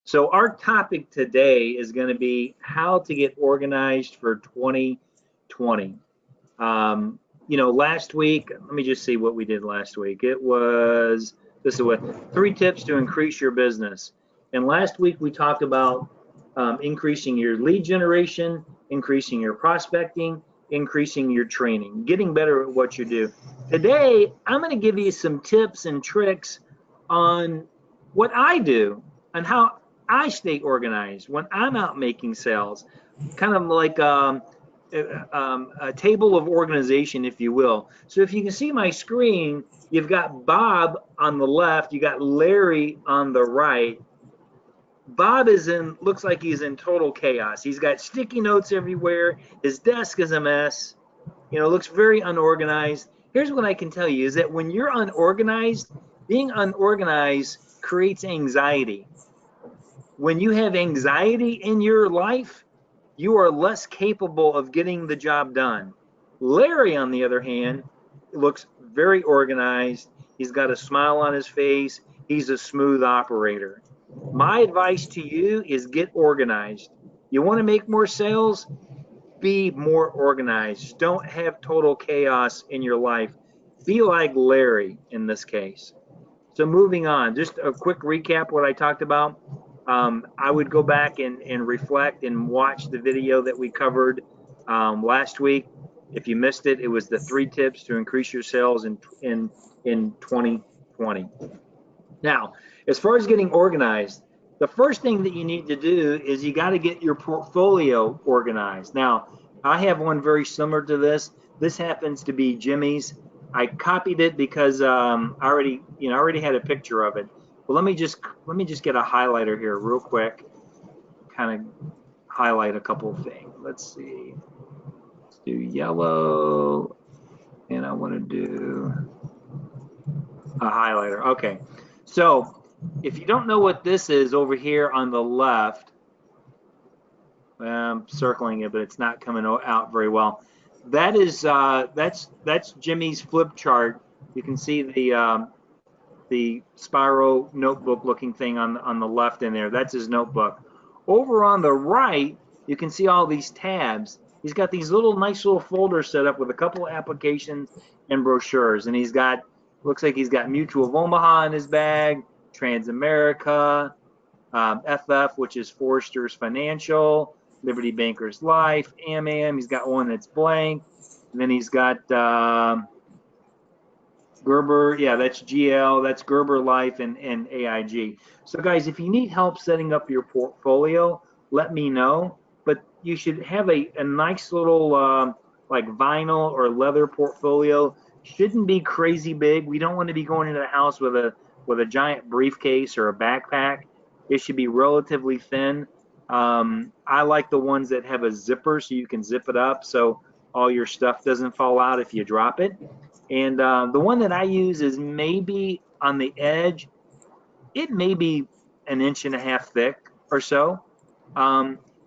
So our topic today is going to be how to get organized for 2020. Last week, let me just see what we did last week. This is what 3 tips to increase your business. And last week we talked about increasing your lead generation, increasing your prospecting, increasing your training, getting better at what you do. Today, I'm going to give you some tips and tricks on what I do and how I stay organized when I'm out making sales, kind of like a table of organization, if you will. So if you can see my screen, you've got Bob on the left, you got Larry on the right. Bob looks like he's in total chaos. He's got sticky notes everywhere. His desk is a mess. Looks very unorganized. Here's what I can tell you is that when you're unorganized, being unorganized creates anxiety. When you have anxiety in your life, you are less capable of getting the job done. Larry, on the other hand, looks very organized. He's got a smile on his face. He's a smooth operator. My advice to you is get organized. You want to make more sales? Be more organized. Don't have total chaos in your life. Be like Larry in this case. So moving on, just a quick recap what I talked about. I would go back and reflect and watch the video that we covered last week. If you missed it, it was the 3 tips to increase your sales in 2020. Now, as far as getting organized, the first thing that you need to do is you got to get your portfolio organized. Now, I have one very similar to this. This happens to be Jimmy's. I copied it because I already had a picture of it. Well, let me just get a highlighter here real quick. Kind of highlight a couple of things. Let's see. Let's do yellow, and I want to do a highlighter. Okay. So if you don't know what this is over here on the left, I'm circling it, but it's not coming out very well. That is that's Jimmy's flip chart. You can see the spiral notebook looking thing on the left in there. That's his notebook. Over on the right, you can see all these tabs. He's got these nice little folders set up with a couple of applications and brochures, and looks like he's got Mutual of Omaha in his bag, Transamerica, FF, which is Forrester's Financial, Liberty Bankers Life, AMAM. He's got one that's blank. And then he's got Gerber. Yeah, that's GL. That's Gerber Life and AIG. So, guys, if you need help setting up your portfolio, let me know. But you should have a nice little like vinyl or leather portfolio. Shouldn't be crazy big. We don't want to be going into the house with a giant briefcase or a backpack. It should be relatively thin. I like the ones that have a zipper so you can zip it up so all your stuff doesn't fall out if you drop it. And the one that I use is maybe on the edge. It may be 1.5 inches thick or so.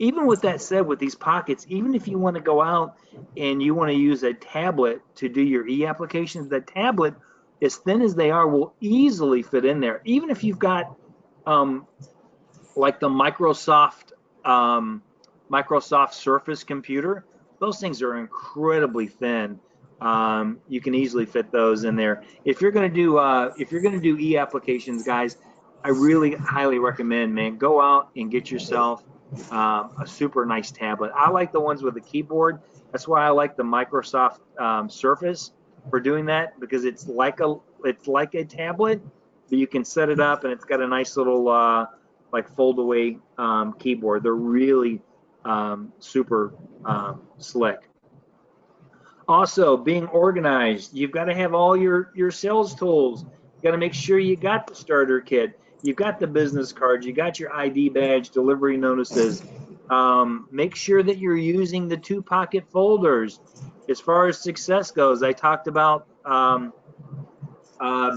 Even with that said, with these pockets, even if you want to go out and you want to use a tablet to do your e-applications, the tablet, as thin as they are, will easily fit in there. Even if you've got like the Microsoft Surface computer, those things are incredibly thin. You can easily fit those in there. If you're going to do e-applications, guys, I really highly recommend, man, go out and get yourself a super nice tablet. I like the ones with the keyboard. That's why I like the Microsoft Surface for doing that, because it's like a tablet, but you can set it up and it's got a nice little like fold away keyboard. They're really super slick. Also, being organized. You've got to have all your sales tools. You got to make sure you got the starter kit. You've got the business cards. You got your ID badge, delivery notices. Make sure that you're using the 2-pocket folders. As far as success goes, I talked about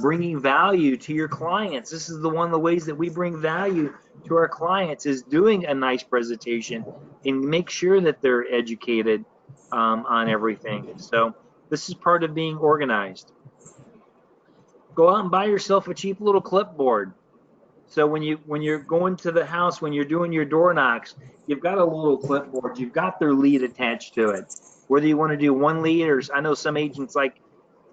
bringing value to your clients. This is one of the ways that we bring value to our clients is doing a nice presentation and make sure that they're educated on everything. So this is part of being organized. Go out and buy yourself a cheap little clipboard. So when you're going to the house, when you're doing your door knocks, you've got a little clipboard. You've got their lead attached to it. Whether you want to do one lead, or I know some agents like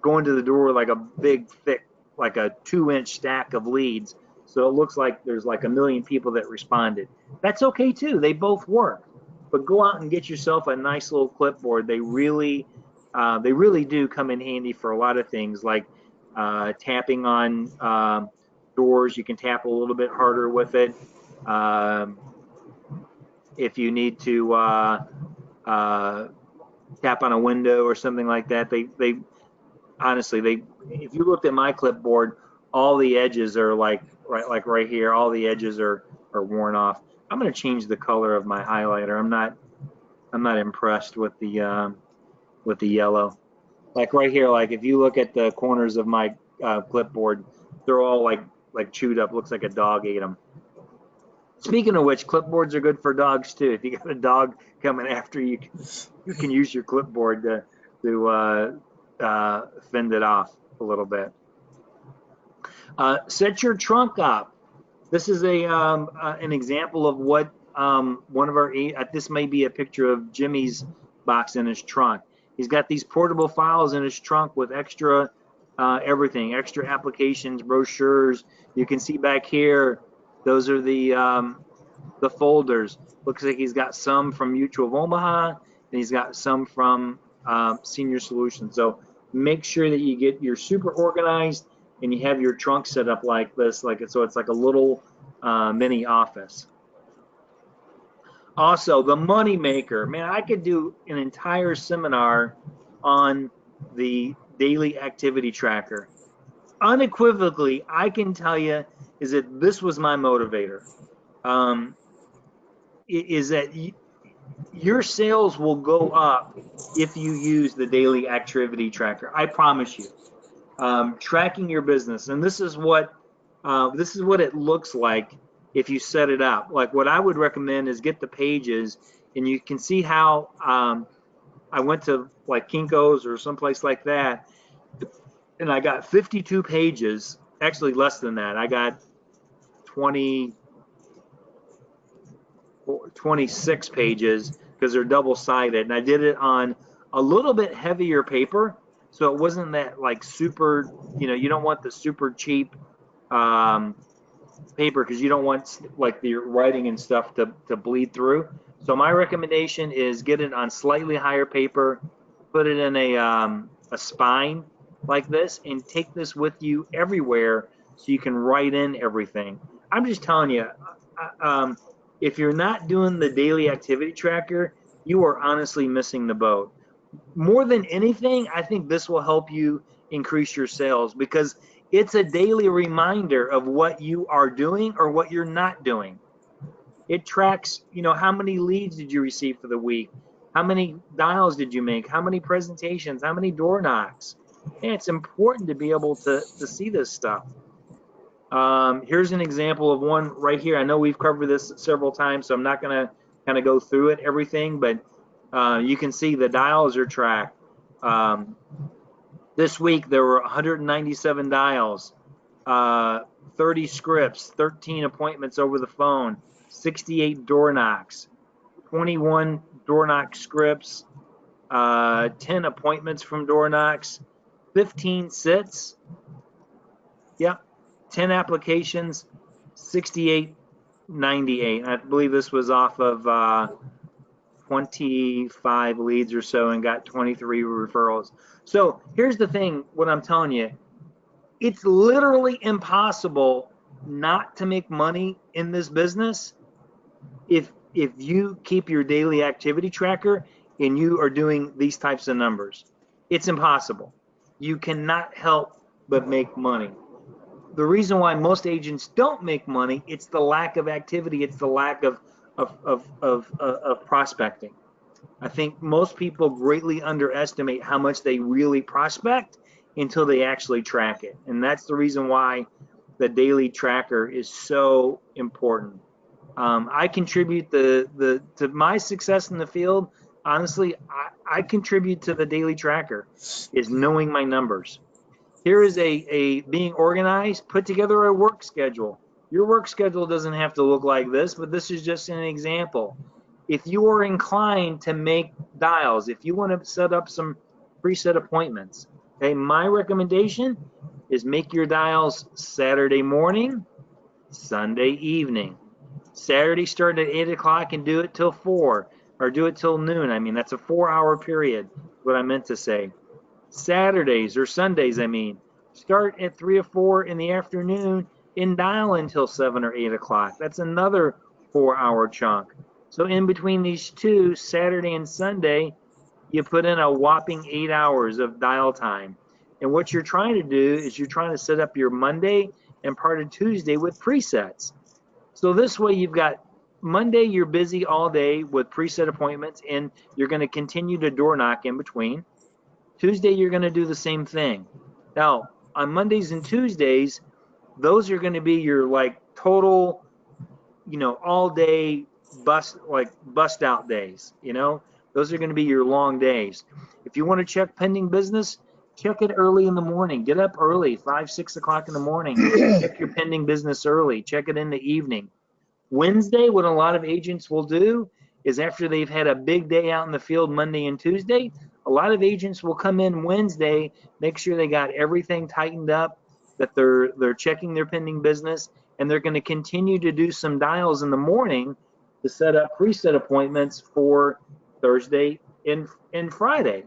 going to the door like a big, thick, like a 2-inch stack of leads. So it looks like there's like a million people that responded. That's okay too. They both work. But go out and get yourself a nice little clipboard. They really do come in handy for a lot of things, like tapping on doors. You can tap a little bit harder with it. If you need to tap on a window or something like that, they honestly, if you looked at my clipboard, all the edges are like right here, all the edges are worn off. I'm going to change the color of my highlighter. I'm not impressed with the yellow. Like right here, like if you look at the corners of my clipboard, they're all like chewed up. Looks like a dog ate them. Speaking of which, clipboards are good for dogs too. If you got a dog coming after you, you can use your clipboard to fend it off a little bit. Set your trunk up. This is an example of what one of our, this may be a picture of Jimmy's box in his trunk. He's got these portable files in his trunk with extra everything, extra applications, brochures. You can see back here, those are the folders. Looks like he's got some from Mutual of Omaha, and he's got some from Senior Solutions. So make sure that you get your super organized and you have your trunk set up like this, so it's like a little mini office. Also, the money maker. Man, I could do an entire seminar on the daily activity tracker. Unequivocally, I can tell you is that this was my motivator. Is that your sales will go up if you use the daily activity tracker. I promise you. Tracking your business, and this is what it looks like if you set it up. Like what I would recommend is get the pages, and you can see how I went to like Kinko's or someplace like that, and I got 52 pages. Actually, less than that. I got 26 pages because they're double-sided, and I did it on a little bit heavier paper. So it wasn't that like super, you don't want the super cheap paper because you don't want like the writing and stuff to bleed through. So my recommendation is get it on slightly higher paper, put it in a spine like this, and take this with you everywhere so you can write in everything. I'm just telling you, if you're not doing the daily activity tracker, you are honestly missing the boat. More than anything, I think this will help you increase your sales because it's a daily reminder of what you are doing or what you're not doing. It tracks, how many leads did you receive for the week? How many dials did you make? How many presentations? How many door knocks? And it's important to be able to see this stuff. Here's an example of one right here. I know we've covered this several times, so I'm not going to kind of go through it, everything, but you can see the dials are tracked. This week there were 197 dials, 30 scripts, 13 appointments over the phone, 68 door knocks, 21 door knock scripts, 10 appointments from door knocks, 15 sits, 10 applications, 68.98. I believe this was off of 25 leads or so and got 23 referrals. So here's the thing, what I'm telling you, it's literally impossible not to make money in this business if you keep your daily activity tracker and you are doing these types of numbers. It's impossible. You cannot help but make money. The reason why most agents don't make money, it's the lack of activity, it's the lack of prospecting. I think most people greatly underestimate how much they really prospect until they actually track it. And that's the reason why the daily tracker is so important. I contribute to my success in the field. Honestly, I contribute to the daily tracker is knowing my numbers. Here is a being organized, put together a work schedule. Your work schedule doesn't have to look like this, but this is just an example. If you are inclined to make dials, if you want to set up some preset appointments, okay, my recommendation is make your dials Saturday morning, Sunday evening. Saturday start at 8 o'clock and do it till 4, or do it till noon. I mean, that's a 4-hour period, what I meant to say. Saturdays or Sundays, start at 3 or 4 in the afternoon and dial until 7 or 8 o'clock. That's another 4-hour chunk. So in between these two, Saturday and Sunday, you put in a whopping 8 hours of dial time. And what you're trying to do is you're trying to set up your Monday and part of Tuesday with presets. So this way you've got Monday, you're busy all day with preset appointments, and you're going to continue to door knock in between. Tuesday, you're going to do the same thing. Now, on Mondays and Tuesdays, those are going to be your like total, all day bust out days. Those are going to be your long days. If you want to check pending business, check it early in the morning. Get up early, 5, 6 o'clock in the morning. Check your pending business early. Check it in the evening. Wednesday, what a lot of agents will do is after they've had a big day out in the field Monday and Tuesday, a lot of agents will come in Wednesday, make sure they got everything tightened up, that they're checking their pending business, and they're going to continue to do some dials in the morning to set up preset appointments for Thursday and Friday.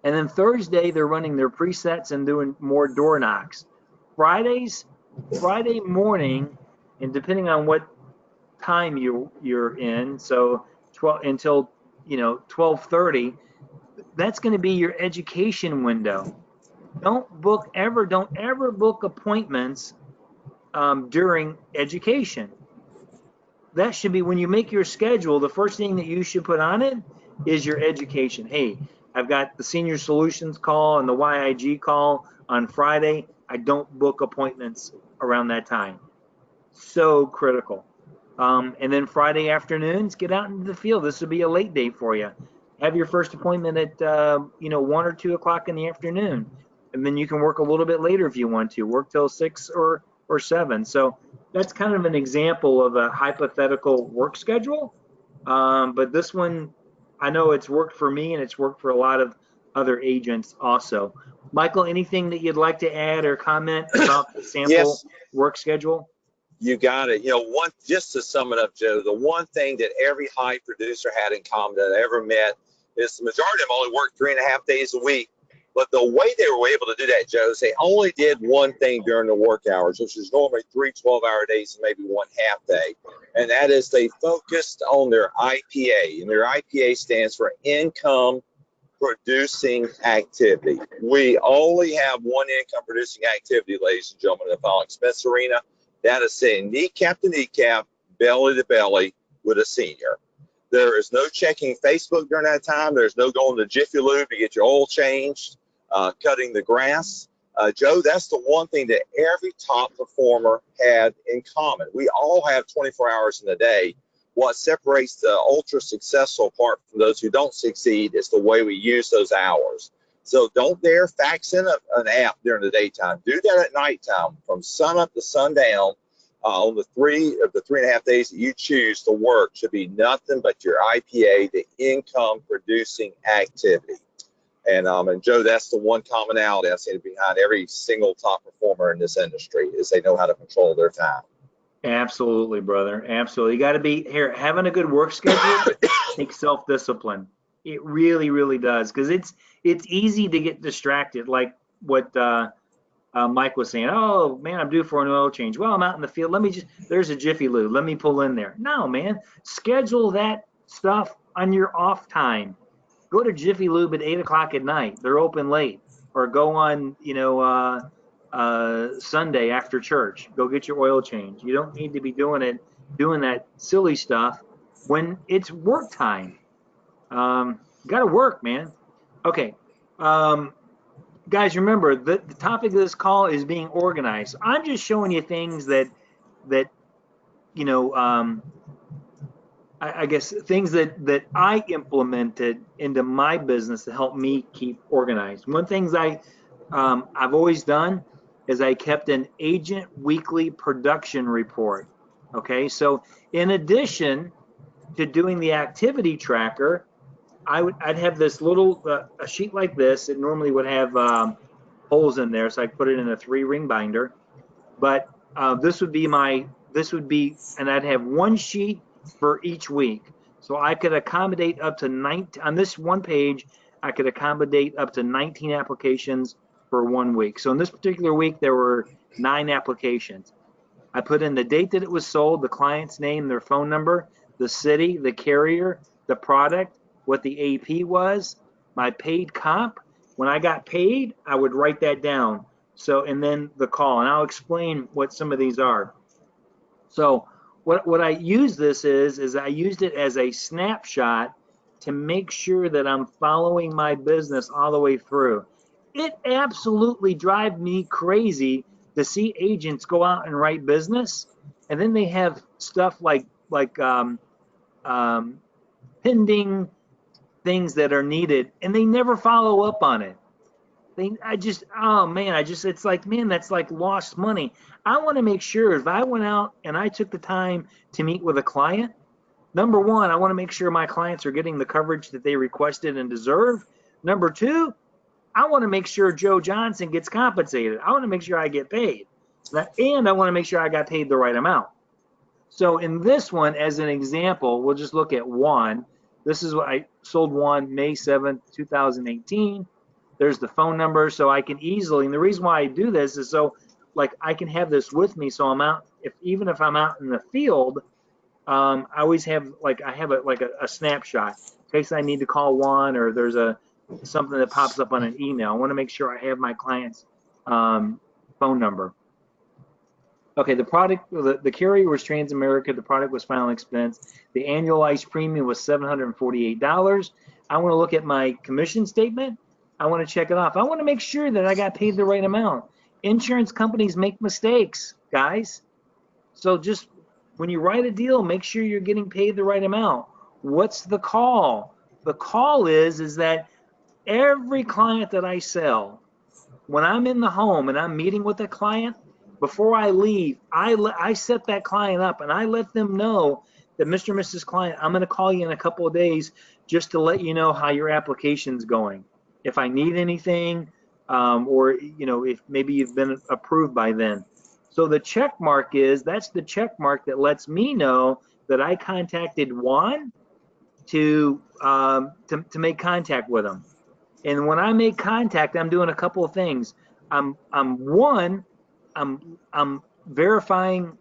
And then Thursday, they're running their presets and doing more door knocks. Friday morning, and depending on what time you're in, so 12 until 12:30, that's going to be your education window. Don't ever book appointments during education. That should be when you make your schedule. The first thing that you should put on it is your education. Hey, I've got the senior solutions call and the YIG call on Friday. I don't book appointments around that time. So critical. And then Friday afternoons, get out into the field. This will be a late day for you. Have your first appointment at 1 or 2 o'clock in the afternoon, and then you can work a little bit later if you want to. Work till 6 or 7. So that's kind of an example of a hypothetical work schedule. But this one, I know it's worked for me, and it's worked for a lot of other agents also. Michael, anything that you'd like to add or comment about the sample work schedule? You got it. Just to sum it up, Joe, the one thing that every high producer had in common that I ever met is the majority of them only worked 3.5 days a week. But the way they were able to do that, Joe, is they only did one thing during the work hours, which is normally 3 12-hour days and maybe 1 half day. And that is they focused on their IPA. And their IPA stands for income producing activity. We only have one income producing activity, ladies and gentlemen, in the following expense arena. That is saying kneecap to kneecap, belly to belly with a senior. There is no checking Facebook during that time. There's no going to Jiffy Lube to get your oil changed, cutting the grass. Joe, that's the one thing that every top performer had in common. We all have 24 hours in a day. What separates the ultra successful part from those who don't succeed is the way we use those hours. So don't dare fax in an app during the daytime. Do that at nighttime from sun up to sundown. On the 3.5 days that you choose to work should be nothing but your IPA, the income producing activity. And Joe, that's the one commonality I see behind every single top performer in this industry is they know how to control their time. Absolutely, brother. Absolutely. You got to be here. Having a good work schedule takes self-discipline. It really, really does, because it's easy to get distracted, like what Mike was saying. Oh man, I'm due for an oil change. Well, I'm out in the field. There's a Jiffy Lube. Let me pull in there. No, man, schedule that stuff on your off time. Go to Jiffy Lube at 8 o'clock at night. They're open late. Or go on, Sunday after church. Go get your oil change. You don't need to be doing that silly stuff when it's work time. Got to work, man. Okay. Guys, remember, the topic of this call is being organized. I'm just showing you things that I guess things that I implemented into my business to help me keep organized. One things I've always done is I kept an agent weekly production report. Okay, so in addition to doing the activity tracker, I'd have this little a sheet like this. It normally would have holes in there, so I put it in a 3-ring binder. But this would be, and I'd have one sheet for each week. So I could accommodate up to 19, on this one page, I could accommodate up to 19 applications for 1 week. So in this particular week, there were 9 applications. I put in the date that it was sold, the client's name, their phone number, the city, the carrier, the product, what the AP was, my paid comp. When I got paid, I would write that down. So, and then the call, and I'll explain what some of these are. So what I use this is I used it as a snapshot to make sure that I'm following my business all the way through. It absolutely drives me crazy to see agents go out and write business, and then they have stuff like pending things that are needed, and they never follow up on it. It's like, man, that's like lost money. I want to make sure if I went out and I took the time to meet with a client, number one, I want to make sure my clients are getting the coverage that they requested and deserve. Number two, I want to make sure Joe Johnson gets compensated. I want to make sure I get paid. And I want to make sure I got paid the right amount. So in this one, as an example, we'll just look at one. This is what I sold one May 7th, 2018. There's the phone number, so I can easily, and the reason why I do this is so like I can have this with me, so I'm out, even if I'm out in the field, I always have a snapshot in case I need to call one or there's something that pops up on an email. I want to make sure I have my client's phone number. Okay, the product, the carrier was Transamerica. The product was final expense. The annualized premium was $748. I want to look at my commission statement. I want to check it off. I want to make sure that I got paid the right amount. Insurance companies make mistakes, guys. So just when you write a deal, make sure you're getting paid the right amount. What's the call? The call is that every client that I sell, when I'm in the home and I'm meeting with a client, before I leave, I set that client up and I let them know that Mr. and Mrs. Client, I'm going to call you in a couple of days just to let you know how your application's going. If I need anything, or if maybe you've been approved by then. So the check mark that's the check mark that lets me know that I contacted Juan to make contact with him. And when I make contact, I'm doing a couple of things. I'm verifying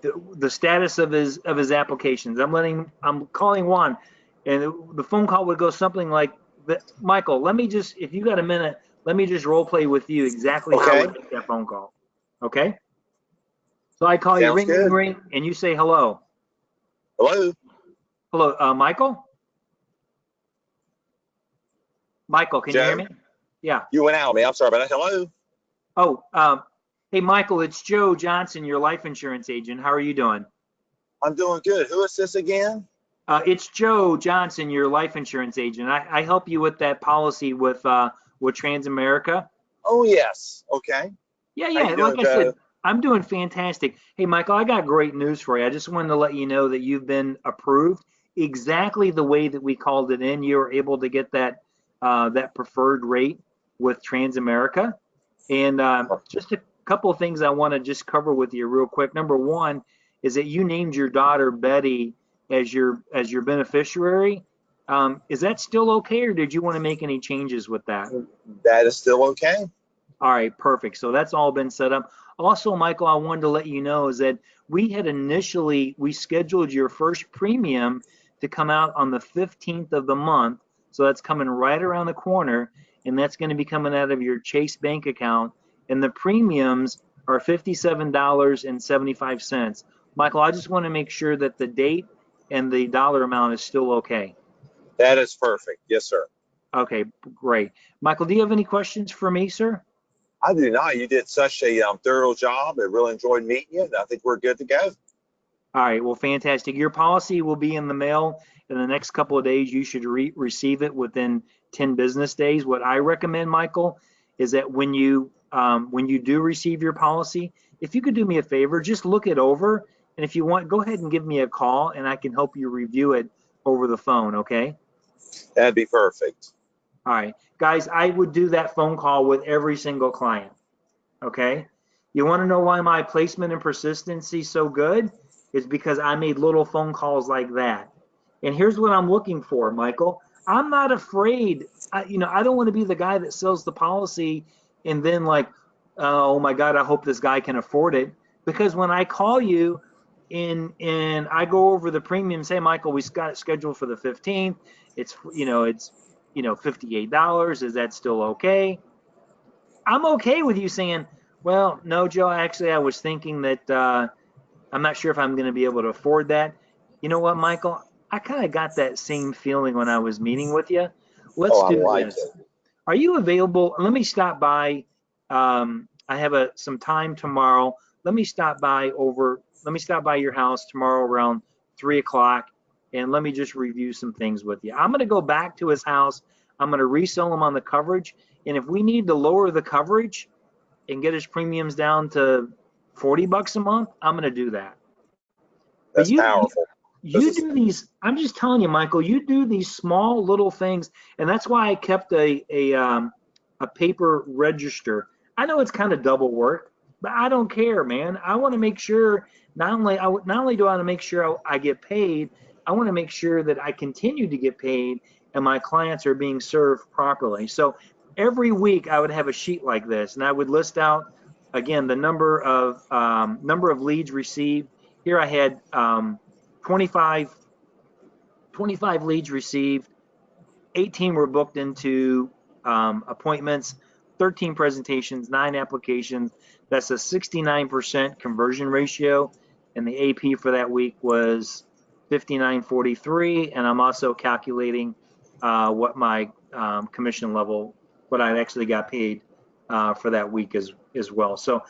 the status of his applications. I'm calling Juan, and the phone call would go something like, Michael, if you got a minute, let me just role play with you exactly how I make that phone call. Okay? So I call you, ring, ring, ring, and you say hello. Hello. Hello, Michael? Michael, can you hear me? Yeah. You went out on me. I'm sorry about that. Hello. Oh, hey, Michael, it's Joe Johnson, your life insurance agent. How are you doing? I'm doing good. Who is this again? It's Joe Johnson, your life insurance agent. I help you with that policy with Transamerica. Oh, yes. Okay. Yeah. Like I said, I'm doing fantastic. Hey, Michael, I got great news for you. I just wanted to let you know that you've been approved exactly the way that we called it in. You were able to get that preferred rate with Transamerica. And just a couple of things I want to just cover with you real quick. Number one is that you named your daughter Betty as your beneficiary. Is that still okay, or did you want to make any changes with that? That is still okay. All right, perfect. So that's all been set up. Also, Michael, I wanted to let you know is that we scheduled your first premium to come out on the 15th of the month. So that's coming right around the corner, and that's going to be coming out of your Chase bank account. And the premiums are $57.75. Michael, I just want to make sure that the date and the dollar amount is still okay. That is perfect. Yes, sir. Okay, great. Michael, do you have any questions for me, sir? I do not. You did such a thorough job. I really enjoyed meeting you, and I think we're good to go. All right, well, fantastic. Your policy will be in the mail in the next couple of days. You should receive it within 10 business days. What I recommend, Michael, is that when you when you do receive your policy, if you could do me a favor, just look it over. And if you want, go ahead and give me a call and I can help you review it over the phone, okay? That'd be perfect. All right. Guys, I would do that phone call with every single client, okay? You want to know why my placement and persistency is so good? It's because I made little phone calls like that. And here's what I'm looking for, Michael. I'm not afraid. I don't want to be the guy that sells the policy and then like, oh my God, I hope this guy can afford it. Because when I call you and I go over the premium, say, Michael, we got it scheduled for the 15th. It's $58. Is that still okay? I'm okay with you saying, well, no, Joe, I was thinking that I'm not sure if I'm going to be able to afford that. You know what, Michael? I kind of got that same feeling when I was meeting with you. Let's Oh, I do like this. it. Are you available? Let me stop by. I have some time tomorrow. Let me stop by your house tomorrow around 3 o'clock, and let me just review some things with you. I'm going to go back to his house. I'm going to resell him on the coverage, and if we need to lower the coverage and get his premiums down to $40 a month, I'm going to do that. But That's powerful. you do these. I'm just telling you, Michael. You do these small little things, and that's why I kept a paper register. I know it's kind of double work, but I don't care, man. I want to make sure not only do I want to make sure I get paid, I want to make sure that I continue to get paid and my clients are being served properly. So every week I would have a sheet like this, and I would list out again the number of leads received. Here I had 25 leads received, 18 were booked into appointments, 13 presentations, 9 applications. That's a 69% conversion ratio, and the AP for that week was 59.43. And I'm also calculating what my commission level, what I actually got paid for that week as well. So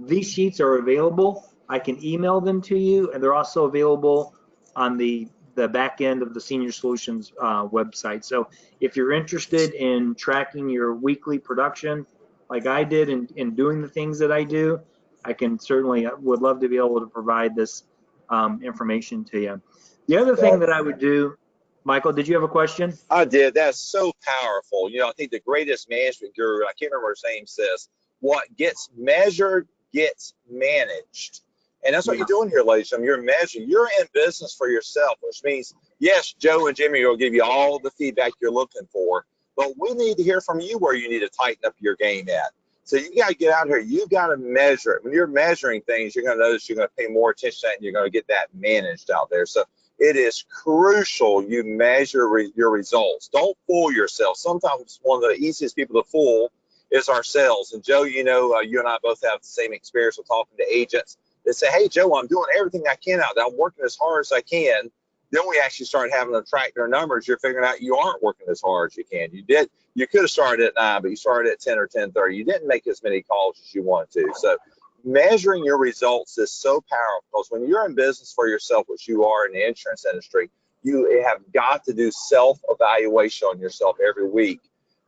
these sheets are available. I can email them to you, and they're also available on the back end of the Senior Solutions website. So if you're interested in tracking your weekly production like I did and doing the things that I do, I can certainly would love to be able to provide this information to you. The other thing that I would do, Michael, did you have a question? I did. That's so powerful. I think the greatest management guru, I can't remember his name, says, what gets measured gets managed. And that's what you're doing here, ladies and gentlemen. You're measuring. You're in business for yourself, which means, yes, Joe and Jimmy will give you all the feedback you're looking for, but we need to hear from you where you need to tighten up your game at. So you got to get out here. You got to measure it. When you're measuring things, you're going to notice you're going to pay more attention to that, and you're going to get that managed out there. So it is crucial you measure your results. Don't fool yourself. Sometimes one of the easiest people to fool is ourselves. And Joe, you and I both have the same experience with talking to agents. They say, hey, Joe, I'm doing everything I can out there. I'm working as hard as I can. Then we actually start having to track their numbers. You're figuring out you aren't working as hard as you can. You could have started at 9, but you started at 10 or 10:30. You didn't make as many calls as you wanted to. So measuring your results is so powerful, because when you're in business for yourself, which you are in the insurance industry, you have got to do self-evaluation on yourself every week.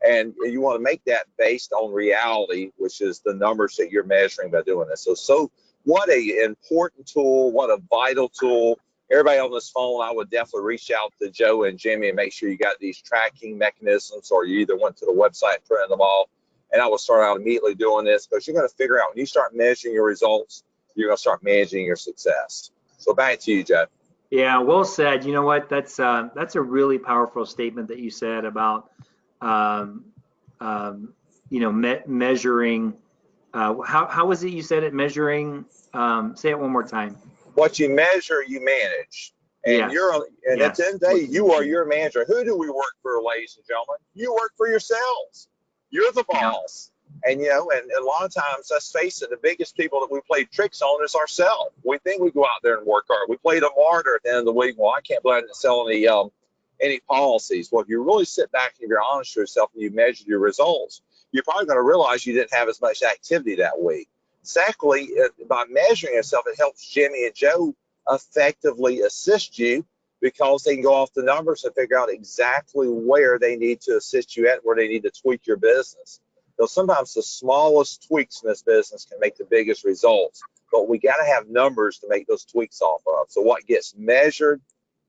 And you want to make that based on reality, which is the numbers that you're measuring by doing this. So what a important tool, what a vital tool. Everybody on this phone, I would definitely reach out to Joe and Jimmy and make sure you got these tracking mechanisms, or you either went to the website and printed them off. And I will start out immediately doing this, because you're going to figure out when you start measuring your results, you're going to start managing your success. So back to you, Joe. Yeah, well said. You know what? That's a really powerful statement that you said about measuring. How was it you said it? Measuring. Say it one more time. What you measure, you manage. And Yes. At the end of the day, you are your manager. Who do we work for, ladies and gentlemen? You work for yourselves. You're the boss. Yeah. And a lot of times, let's face it, the biggest people that we play tricks on is ourselves. We think we go out there and work hard. We play the martyr at the end of the week. Well, I can't believe I didn't sell any policies. Well, if you really sit back and you're honest with yourself and you measure your results, you're probably going to realize you didn't have as much activity that week. Secondly, by measuring yourself, it helps Jimmy and Joe effectively assist you, because they can go off the numbers and figure out exactly where they need to assist you at, where they need to tweak your business. Sometimes the smallest tweaks in this business can make the biggest results, but we got to have numbers to make those tweaks off of. So what gets measured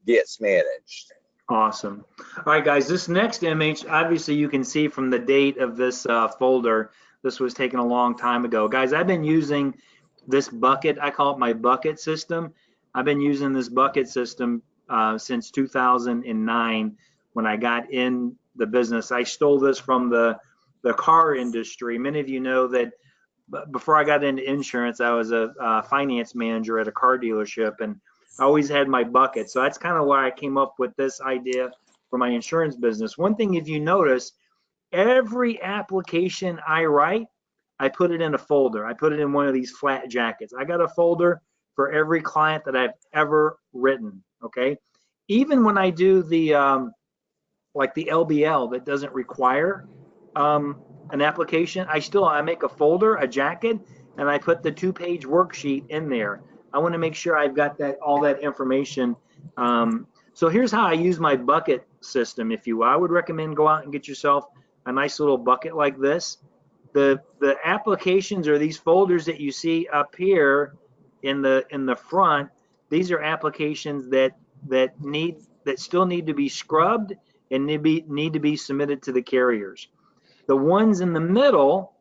gets managed. Awesome. All right, guys, this next image, obviously you can see from the date of this folder, this was taken a long time ago. Guys, I've been using this bucket. I call it my bucket system. I've been using this bucket system since 2009 when I got in the business. I stole this from the car industry. Many of you know that before I got into insurance, I was a finance manager at a car dealership, and I always had my bucket. So that's kind of why I came up with this idea for my insurance business. One thing, if you notice, every application I write, I put it in a folder. I put it in one of these flat jackets. I got a folder for every client that I've ever written, okay? Even when I do the, like the LBL that doesn't require an application, I make a folder, a jacket, and I put the 2-page worksheet in there. I want to make sure I've got all that information. So here's how I use my bucket system, if you will. I would recommend go out and get yourself a nice little bucket like this. The applications or these folders that you see up here in the front, these are applications that still need to be scrubbed and need to be submitted to the carriers. The ones in the middle,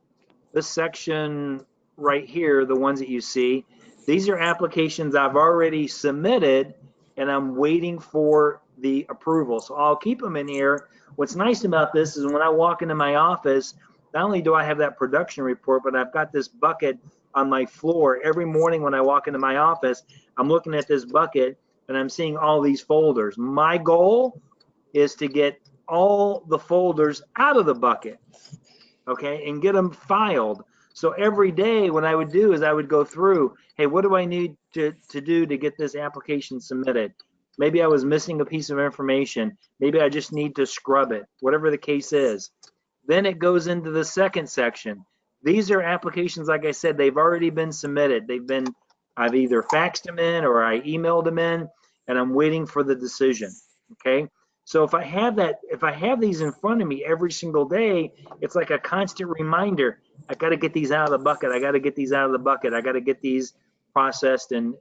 this section right here, the ones that you see, these are applications I've already submitted and I'm waiting for the approval. So I'll keep them in here. What's nice about this is when I walk into my office, not only do I have that production report, but I've got this bucket on my floor. Every morning when I walk into my office, I'm looking at this bucket and I'm seeing all these folders. My goal is to get all the folders out of the bucket, okay, and get them filed. So every day what I would do is I would go through, hey, what do I need to do to get this application submitted? Maybe I was missing a piece of information. Maybe I just need to scrub it, whatever the case is. Then it goes into the second section. These are applications, like I said, they've already been submitted. I've either faxed them in or I emailed them in, and I'm waiting for the decision, okay? So if I have these in front of me every single day, it's like a constant reminder. I got to get these out of the bucket. I got to get these out of the bucket. I got to get these processed and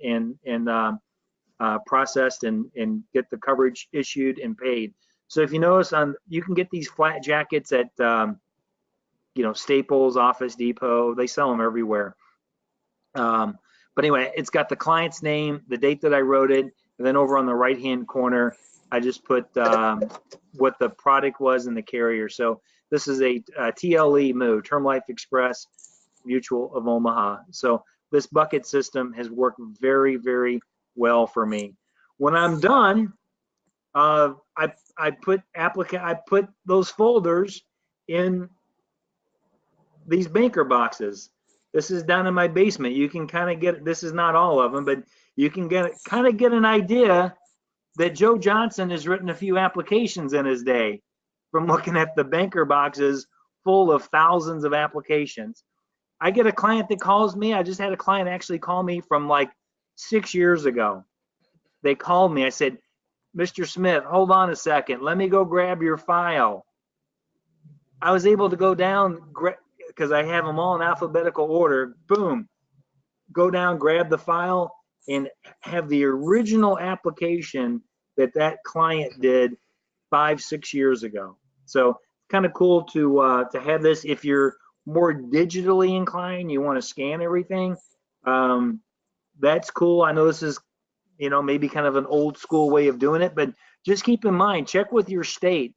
get the coverage issued and paid. So if you notice, you can get these flat jackets at Staples, Office Depot. They sell them everywhere. But anyway, it's got the client's name, the date that I wrote it, and then over on the right-hand corner, I just put what the product was in the carrier. So this is a TLE MU, Term Life Express Mutual of Omaha. So this bucket system has worked very, very well for me. When I'm done, I put those folders in these banker boxes. This is down in my basement. You can kind of get, this is not all of them, but you can kind of get an idea that Joe Johnson has written a few applications in his day from looking at the banker boxes full of thousands of applications. I get a client that calls me. I just had a client actually call me from like 6 years ago. They called me. I said, Mr. Smith, hold on a second. Let me go grab your file. I was able to go down, because I have them all in alphabetical order. Boom. Go down, grab the file, and have the original application that client did 5-6 years ago. So kind of cool to have this. If you're more digitally inclined, you want to scan everything, that's cool. I know this is maybe kind of an old school way of doing it, but just keep in mind, check with your state.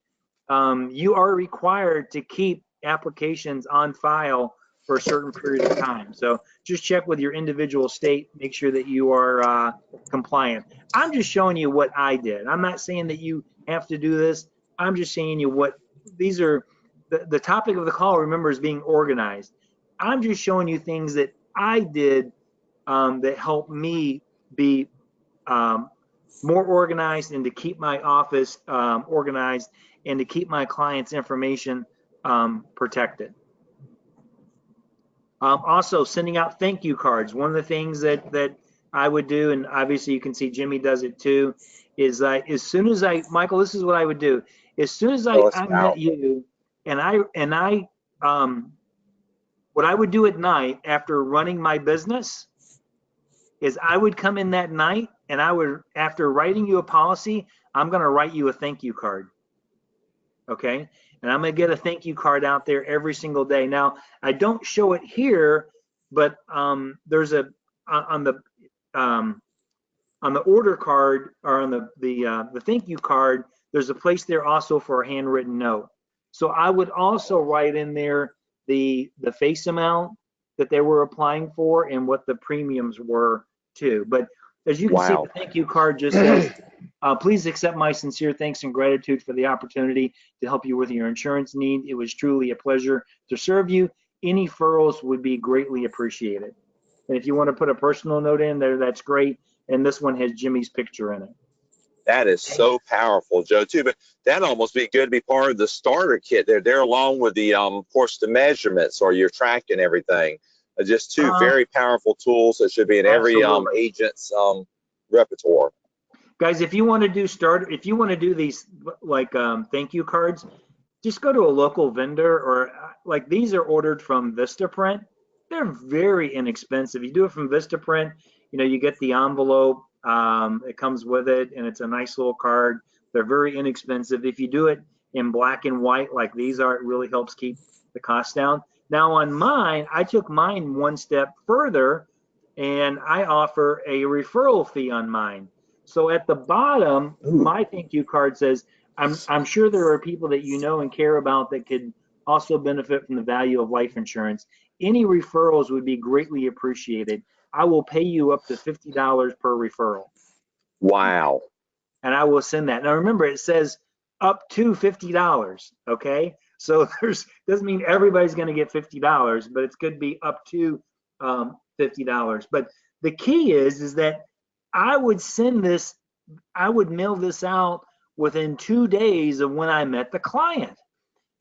You are required to keep applications on file for a certain period of time. So just check with your individual state, make sure that you are compliant. I'm just showing you what I did. I'm not saying that you have to do this. I'm just saying you what these are. The topic of the call, remember, is being organized. I'm just showing you things that I did that helped me be more organized and to keep my office organized and to keep my clients' information protected. Also, sending out thank you cards. One of the things that I would do, and obviously you can see Jimmy does it too, is as soon as Michael, this is what I would do. As soon as I met you and I what I would do at night after running my business is I would come in that night and I would, after writing you a policy, I'm going to write you a thank you card. Okay. And I'm going to get a thank you card out there every single day. Now, I don't show it here, but there's a, on the order card, or on the thank you card, there's a place there also for a handwritten note. So I would also write in there the face amount that they were applying for and what the premiums were too. But as you can see, the thank you card just says, please accept my sincere thanks and gratitude for the opportunity to help you with your insurance need. It was truly a pleasure to serve you. Any referrals would be greatly appreciated. And if you want to put a personal note in there, that's great. And this one has Jimmy's picture in it. That is so powerful, Joe, too. But that'd almost be good to be part of the starter kit there along with the, of course, the measurements, or your tracking everything. Just two very powerful tools that should be in every agent's repertoire. Guys, if you want to do these like thank you cards, just go to a local vendor, or like these are ordered from Vistaprint. They're very inexpensive. You do it from Vistaprint, you know, you get the envelope, it comes with it, and it's a nice little card. They're very inexpensive. If you do it in black and white like these are, it really helps keep the cost down. Now on mine, I took mine one step further, and I offer a referral fee on mine. So at the bottom, my thank you card says, I'm sure there are people that you know and care about that could also benefit from the value of life insurance. Any referrals would be greatly appreciated. I will pay you up to $50 per referral. Wow. And I will send that. Now remember, it says up to $50, okay? So doesn't mean everybody's going to get $50, but it could be up to $50. But the key is that I would mail this out within 2 days of when I met the client.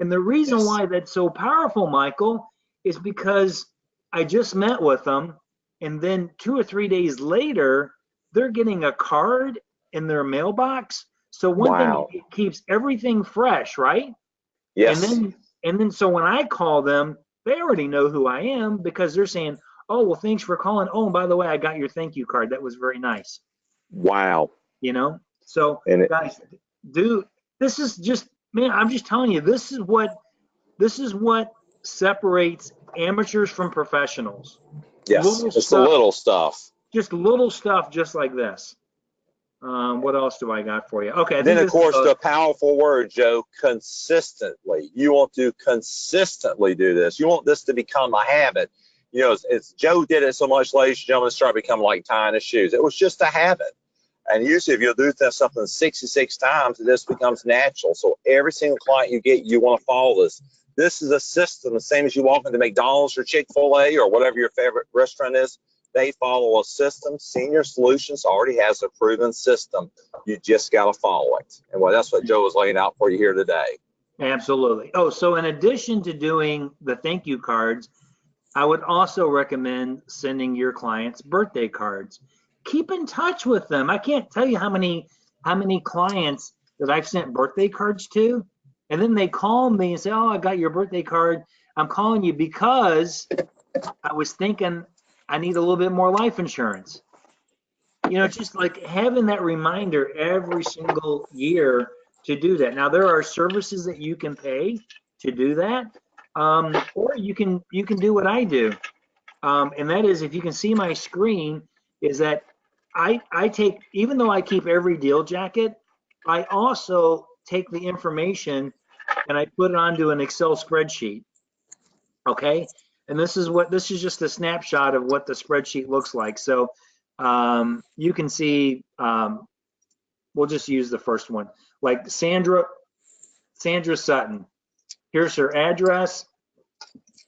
And the reason why that's so powerful, Michael, is because I just met with them, and then 2 or 3 days later, they're getting a card in their mailbox. So one thing, it keeps everything fresh, right? Yes. And then so when I call them, they already know who I am, because they're saying, oh, well, thanks for calling. Oh, and by the way, I got your thank you card. That was very nice. Wow. You know, so guys, this is just, man, I'm just telling you, this is what separates amateurs from professionals. Yes, it's the little stuff. Just little stuff just like this. What else do I got for you? Okay. Then, of course, the powerful word, Joe, consistently. You want to consistently do this. You want this to become a habit. You know, it's Joe did it so much, ladies and gentlemen, it started becoming like tying his shoes. It was just a habit. And usually if you'll do something 66 times, this becomes natural. So every single client you get, you want to follow this. This is a system, the same as you walk into McDonald's or Chick-fil-A or whatever your favorite restaurant is. They follow a system. Senior Solutions already has a proven system. You just got to follow it. And well, that's what Joe was laying out for you here today. Absolutely. Oh, so in addition to doing the thank you cards, I would also recommend sending your clients birthday cards. Keep in touch with them. I can't tell you how many clients that I've sent birthday cards to, and then they call me and say, oh, I got your birthday card. I'm calling you because I was thinking I need a little bit more life insurance. You know, just like having that reminder every single year to do that. Now, there are services that you can pay to do that, or you can do what I do, and that is, if you can see my screen, is that I take, even though I keep every deal jacket, I also take the information and I put it onto an Excel spreadsheet. Okay, and this is just a snapshot of what the spreadsheet looks like. So you can see, we'll just use the first one, like Sandra Sutton. Here's her address.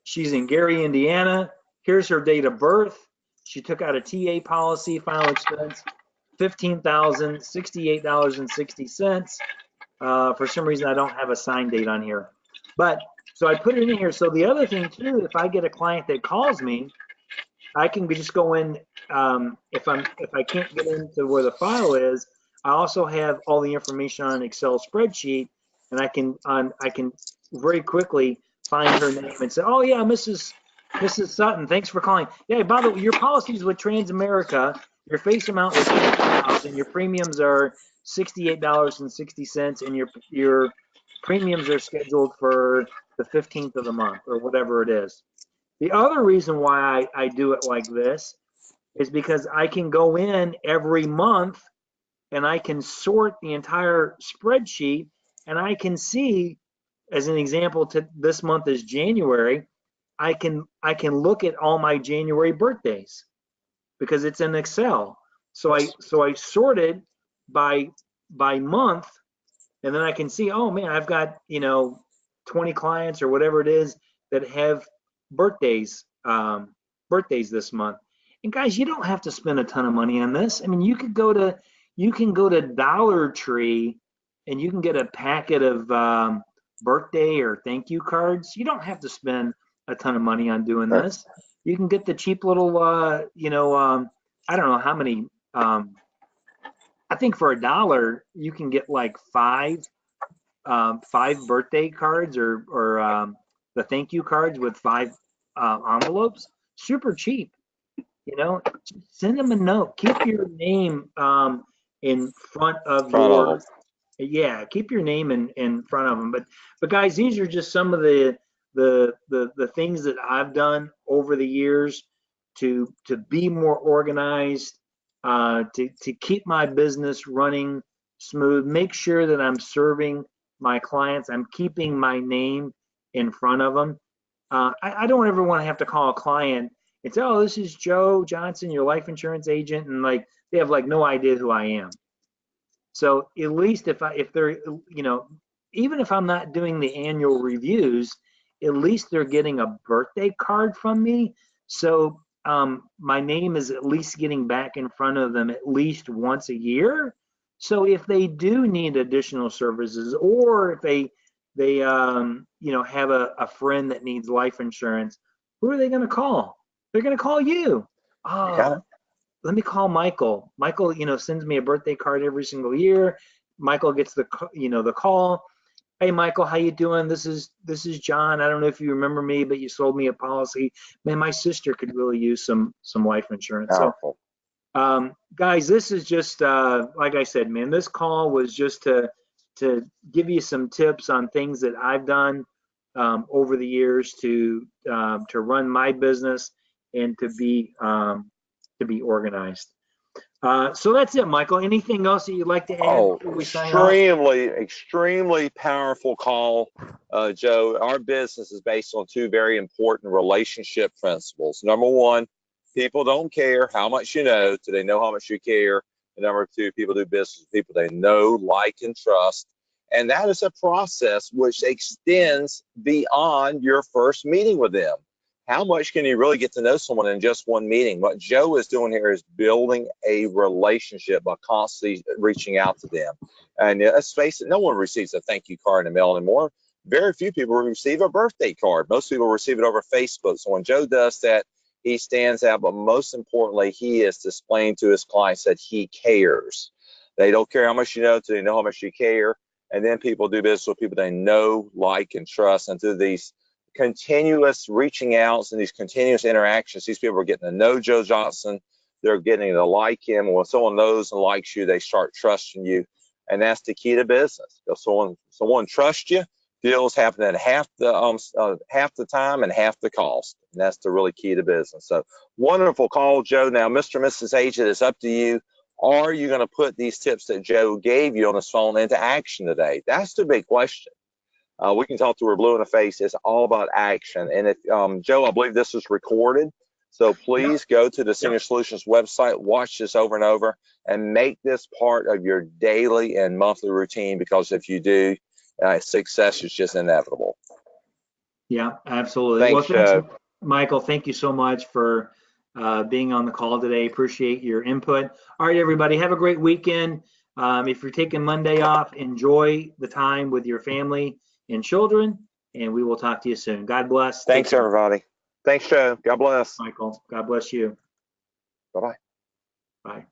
She's in Gary, Indiana. Here's her date of birth. She took out a TA policy, final expense, $15,068.60. For some reason, I don't have a sign date on here. But so I put it in here. So the other thing too, if I get a client that calls me, I can just go in. If I can't get into where the file is, I also have all the information on an Excel spreadsheet, and I can very quickly find her name and say, oh yeah, Mrs. Mrs. Sutton, thanks for calling. Yeah, by the way, your policies with Transamerica, your face amount was $50,000, your premiums are $68.60, and your premiums are scheduled for the 15th of the month or whatever it is. The other reason why I do it like this is because I can go in every month and I can sort the entire spreadsheet, and I can see, as an example, this month is January. I can look at all my January birthdays because it's in Excel. So I sorted by month, and then I can see, oh man, I've got 20 clients or whatever it is that have birthdays this month. And guys, you don't have to spend a ton of money on this. I mean, you can go to Dollar Tree and you can get a packet of birthday or thank you cards. You don't have to spend a ton of money on doing this. You can get the cheap little, I don't know how many. I think for $1 you can get like five birthday cards or the thank you cards with 5 envelopes. Super cheap. Send them a note. Keep your name in front of your. Yeah, keep your name in front of them. But guys, these are just some of the things that I've done over the years to be more organized, to keep my business running smooth, make sure that I'm serving my clients, I'm keeping my name in front of them. I don't ever want to have to call a client and say, oh, this is Joe Johnson, your life insurance agent, and like they have like no idea who I am. So at least if they're, even if I'm not doing the annual reviews, at least they're getting a birthday card from me. So my name is at least getting back in front of them at least once a year. So if they do need additional services, or if they have a friend that needs life insurance, who are they going to call? They're going to call you. Oh, let me call Michael. Michael, sends me a birthday card every single year. Michael gets the call. Hey, Michael, how you doing? This is John. I don't know if you remember me, but you sold me a policy. Man, my sister could really use some life insurance. Powerful. So, guys, this is just like I said, man. This call was just to give you some tips on things that I've done over the years to run my business and to be organized. So that's it, Michael. Anything else that you'd like to add before we sign off? Extremely powerful call, Joe. Our business is based on 2 very important relationship principles. Number 1, people don't care how much you know till they know how much you care. And number 2, people do business with people they know, like, and trust. And that is a process which extends beyond your first meeting with them. How much can you really get to know someone in just one meeting? What Joe is doing here is building a relationship by constantly reaching out to them. And let's face it, no one receives a thank you card in the mail anymore. Very few people receive a birthday card. Most people receive it over Facebook. So when Joe does that, he stands out. But most importantly, he is displaying to his clients that he cares. They don't care how much you know till they know how much you care. And then people do business with people they know, like, and trust. And through these continuous reaching outs and these continuous interactions, these people are getting to know Joe Johnson. They're getting to like him. And when someone knows and likes you, they start trusting you. And that's the key to business. If someone trusts you, deals happen at half the time and half the cost. And that's the really key to business. So wonderful call, Joe. Now, Mr. and Mrs. Agent, it's up to you. Are you going to put these tips that Joe gave you on his phone into action today? That's the big question. We can talk to her blue in the face. It's all about action. And if Joe, I believe this is recorded. So please go to the Senior Solutions website, watch this over and over, and make this part of your daily and monthly routine, because if you do, success is just inevitable. Yeah, absolutely. Thanks, Joe. Michael, thank you so much for being on the call today. Appreciate your input. All right, everybody, have a great weekend. If you're taking Monday off, enjoy the time with your family and children, and we will talk to you soon. God bless. Thanks, everybody. Thanks, Joe. God bless. Michael, God bless you. Bye-bye. Bye.